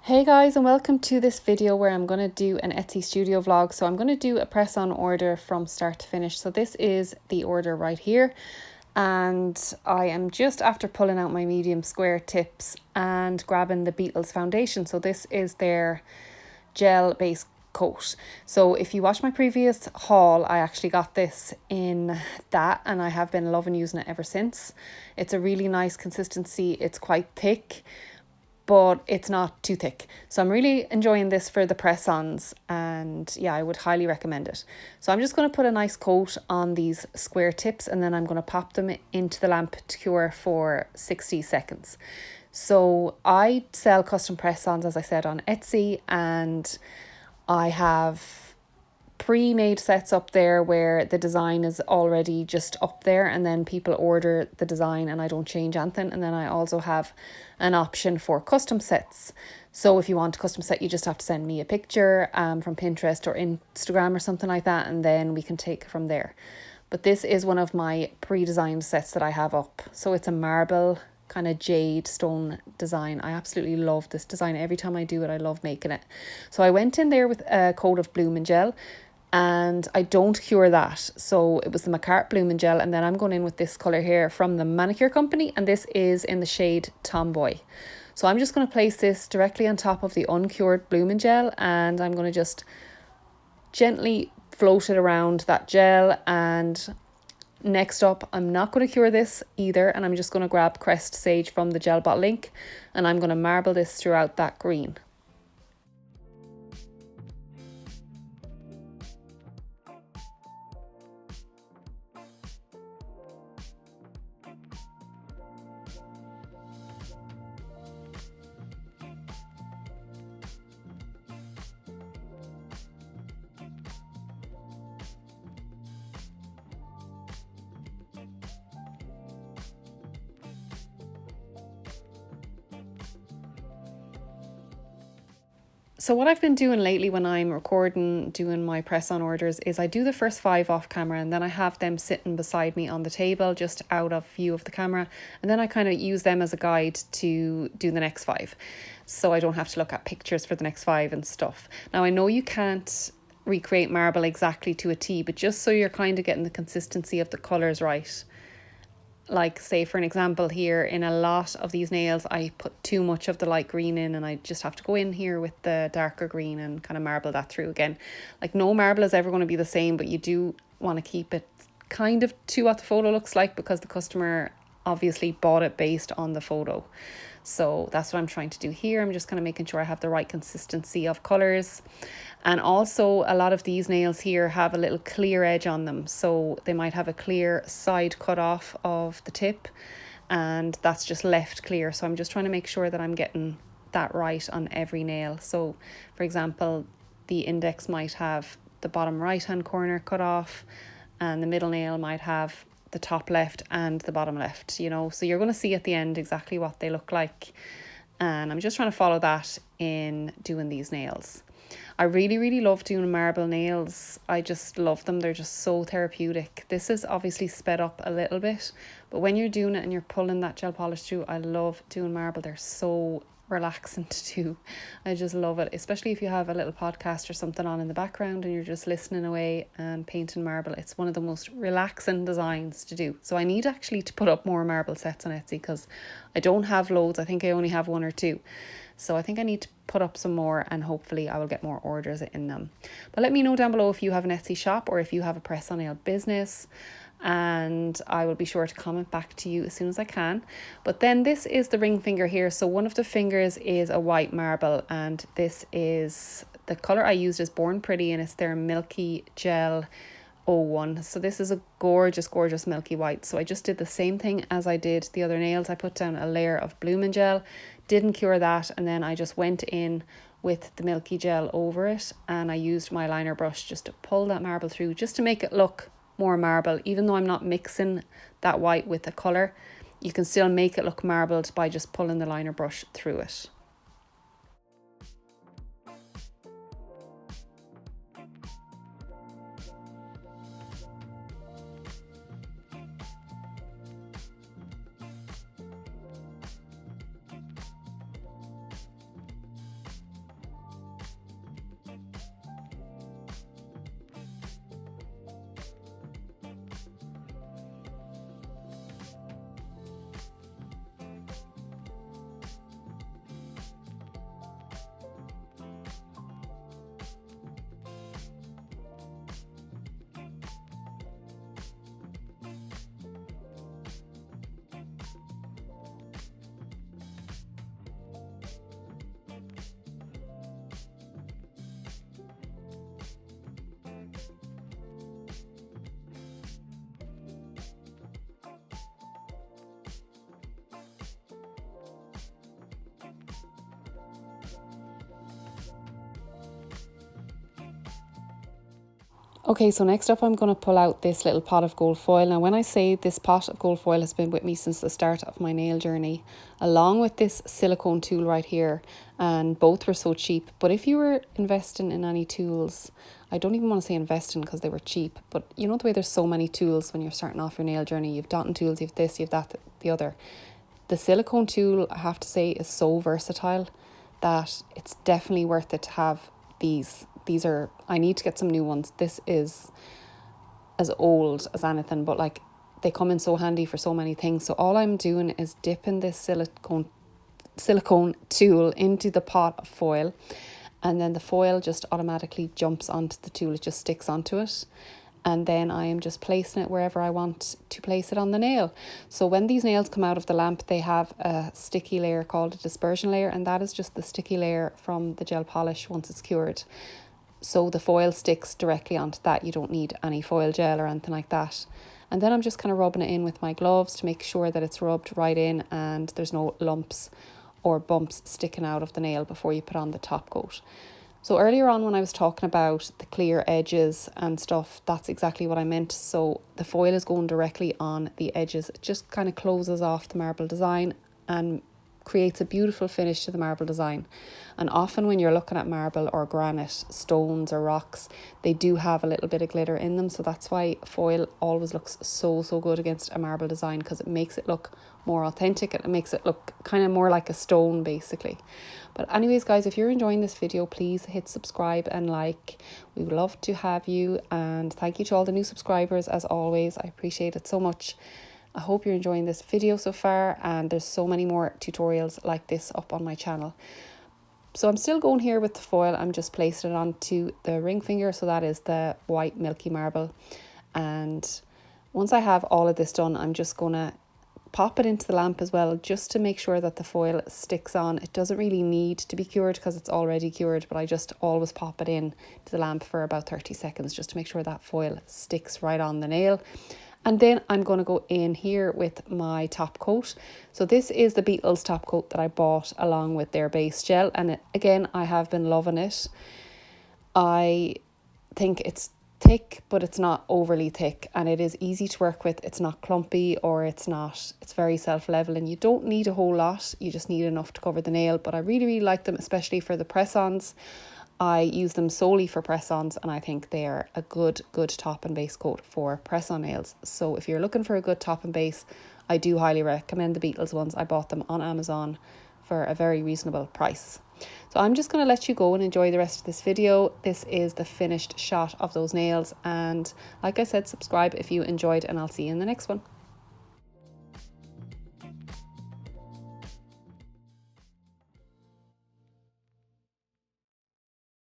Hey guys, and welcome to this video where I'm going to do an Etsy studio vlog. So I'm going to do a press on order from start to finish. So this is the order right here, and I am just after pulling out my medium square tips and grabbing the Beatles foundation. So this is their gel base coat. So if you watch my previous haul, I actually got this in that and I have been loving using it ever since. It's a really nice consistency. It's quite thick, but it's not too thick. So I'm really enjoying this for the press-ons, and yeah, I would highly recommend it. So I'm just going to put a nice coat on these square tips, and then I'm going to pop them into the lamp to cure for 60 seconds. So I sell custom press-ons, as I said, on Etsy, and I have pre-made sets up there where the design is already just up there, and then people order the design and I don't change anything. And then I also have an option for custom sets. So if you want a custom set, you just have to send me a picture from Pinterest or Instagram or something like that, and then we can take it from there. But this is one of my pre-designed sets that I have up. So it's a marble kind of jade stone design. I absolutely love this design. Every time I do it, I love making it. So I went in there with a coat of Bloom Gel, and I don't cure that. So it was the McCart Bloom Gel, and then I'm going in with this colour here from the manicure company, and this is in the shade Tomboy. So I'm just going to place this directly on top of the uncured Bloom Gel, and I'm going to just gently float it around that gel. And next up, I'm not going to cure this either, and I'm just going to grab Crest Sage from the Gel Bot Link, and I'm going to marble this throughout that green. So what I've been doing lately when I'm recording, doing my press on orders, is I do the first 5 off camera, and then I have them sitting beside me on the table just out of view of the camera, and then I kind of use them as a guide to do the next 5, so I don't have to look at pictures for the next 5 and stuff. Now I know you can't recreate marble exactly to a T, but just so you're kind of getting the consistency of the colours right. Like, say for an example, here in a lot of these nails I put too much of the light green in, and I just have to go in here with the darker green and kind of marble that through again. Like, no marble is ever going to be the same, but you do want to keep it kind of to what the photo looks like, because the customer obviously bought it based on the photo. So that's what I'm trying to do here. I'm just kind of making sure I have the right consistency of colours. And also, a lot of these nails here have a little clear edge on them, so they might have a clear side cut off of the tip, and that's just left clear. So I'm just trying to make sure that I'm getting that right on every nail. So for example, the index might have the bottom right hand corner cut off, and the middle nail might have the top left and the bottom left, you know. So you're going to see at the end exactly what they look like, and I'm just trying to follow that in doing these nails. I really love doing marble nails. I just love them. They're just so therapeutic. This is obviously sped up a little bit, but when you're doing it and you're pulling that gel polish through, I love doing marble. They're so relaxing to do. I just love it, especially if you have a little podcast or something on in the background and you're just listening away and painting marble. It's one of the most relaxing designs to do. So I need actually to put up more marble sets on Etsy, because I don't have loads. I think I only have 1 or 2. So I think I need to put up some more, and hopefully I will get more orders in them. But let me know down below if you have an Etsy shop or if you have a press on nail business, and I will be sure to comment back to you as soon as I can. But then this is the ring finger here. So one of the fingers is a white marble, and this is the colour I used is Born Pretty, and it's their Milky Gel 01. So this is a gorgeous milky white. So I just did the same thing as I did the other nails. I put down a layer of Bloom Gel, didn't cure that, and then I just went in with the Milky Gel over it, and I used my liner brush just to pull that marble through, just to make it look more marble. Even though I'm not mixing that white with the colour, you can still make it look marbled by just pulling the liner brush through it. Okay, so next up I'm going to pull out this little pot of gold foil. Now when I say this pot of gold foil has been with me since the start of my nail journey, along with this silicone tool right here, and both were so cheap. But if you were investing in any tools, I don't even want to say investing because they were cheap, but you know the way there's so many tools when you're starting off your nail journey. You've dotting tools, you've this, you've that, the other. The silicone tool, I have to say, is so versatile that it's definitely worth it to have these. These are, I need to get some new ones. This is as old as anything, but like they come in so handy for so many things. So all I'm doing is dipping this silicone tool into the pot of foil, and then the foil just automatically jumps onto the tool. It just sticks onto it. And then I am just placing it wherever I want to place it on the nail. So when these nails come out of the lamp, they have a sticky layer called a dispersion layer, and that is just the sticky layer from the gel polish once it's cured. So the foil sticks directly onto that. You don't need any foil gel or anything like that. And then I'm just kind of rubbing it in with my gloves to make sure that it's rubbed right in and there's no lumps or bumps sticking out of the nail before you put on the top coat. So earlier on when I was talking about the clear edges and stuff, that's exactly what I meant. So the foil is going directly on the edges. It just kind of closes off the marble design and creates a beautiful finish to the marble design. And often when you're looking at marble or granite, stones or rocks, they do have a little bit of glitter in them. So that's why foil always looks so good against a marble design, because it makes it look more authentic and it makes it look kind of more like a stone basically. But anyways guys, if you're enjoying this video, please hit subscribe and like. We would love to have you, and thank you to all the new subscribers as always. I appreciate it so much. I hope you're enjoying this video so far, and there's so many more tutorials like this up on my channel. So I'm still going here with the foil. I'm just placing it onto the ring finger, so that is the white milky marble. And once I have all of this done, I'm just going to pop it into the lamp as well, just to make sure that the foil sticks on. It doesn't really need to be cured because it's already cured, but I just always pop it in to the lamp for about 30 seconds just to make sure that foil sticks right on the nail. And then I'm going to go in here with my top coat. So this is the Beetles top coat that I bought along with their base gel, and again, I have been loving it. I think it's thick, but it's not overly thick, and it is easy to work with. It's not clumpy, or it's very self-leveling. You don't need a whole lot, you just need enough to cover the nail. But I really like them, especially for the press-ons. I use them solely for press-ons, and I think they are a good top and base coat for press-on nails. So if you're looking for a good top and base, I do highly recommend the Beetles ones. I bought them on Amazon for a very reasonable price. So I'm just going to let you go and enjoy the rest of this video. This is the finished shot of those nails, and like I said, subscribe if you enjoyed, and I'll see you in the next one.